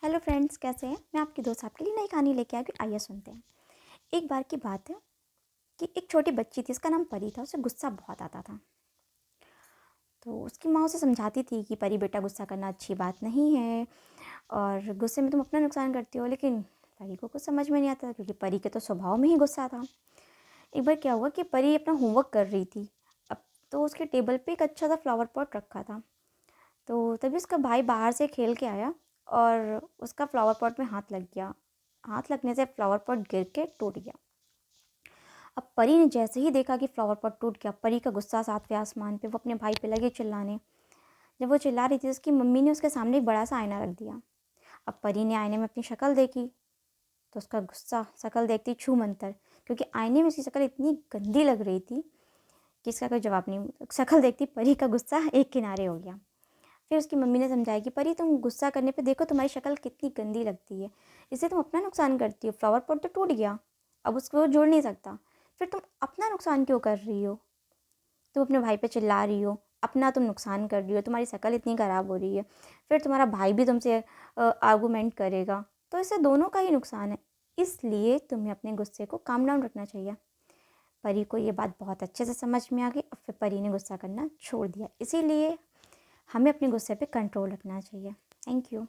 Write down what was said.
Hello friends, कैसे हैं। मैं आपकी दोस्त आपके लिए नई कहानी लेके आई। आइए सुनते हैं। एक बार की बात है कि एक छोटी बच्ची थी, उसका नाम परी था। उसे गुस्सा बहुत आता था। तो उसकी माँ उसे समझाती थी कि परी बेटा, गुस्सा करना अच्छी बात नहीं है और गुस्से में तुम अपना नुकसान करती हो। लेकिन परी को कुछ समझ में नहीं आता था, क्योंकि परी के तो स्वभाव में ही गुस्सा था। एक बार क्या हुआ कि परी अपना होमवर्क कर रही थी। अब तो उसके टेबल पे एक अच्छा सा फ्लावर पॉट रखा था। तो तभी उसका भाई बाहर से खेल के आया और उसका फ्लावर पॉट में हाथ लग गया। हाथ लगने से फ्लावर पॉट गिर के टूट गया। अब परी ने जैसे ही देखा कि फ्लावर पॉट टूट गया, परी का गुस्सा सातवें आसमान पे। वो अपने भाई पे लगी चिल्लाने। जब वो चिल्ला रही थी, उसकी मम्मी ने उसके सामने एक बड़ा सा आईना रख दिया। अब परी ने आईने में अपनी शक्ल देखी तो उसका गुस्सा शक्ल देखती छू मंतर, क्योंकि आईने में उसकी शक्ल इतनी गंदी लग रही थी कि इसका कोई जवाब नहीं। शक्ल देखती परी का गुस्सा एक किनारे हो गया। फिर उसकी मम्मी ने समझाया कि परी, तुम गुस्सा करने पे देखो तुम्हारी शक्ल कितनी गंदी लगती है। इससे तुम अपना नुकसान करती हो। फ्लावर पॉट तो टूट गया, अब उसको जोड़ नहीं सकता। फिर तुम अपना नुकसान क्यों कर रही हो। तुम अपने भाई पे चिल्ला रही हो, अपना तुम नुकसान कर रही हो। तुम्हारी शक्ल इतनी ख़राब हो रही है, फिर तुम्हारा भाई भी तुमसे आर्गूमेंट करेगा, तो इससे दोनों का ही नुकसान है। इसलिए तुम्हें अपने गुस्से को काम डाउन रखना चाहिए। परी को ये बात बहुत अच्छे से समझ में आ गई और फिर परी ने गुस्सा करना छोड़ दिया। इसीलिए हमें अपने गुस्से पे कंट्रोल रखना चाहिए। Thank you.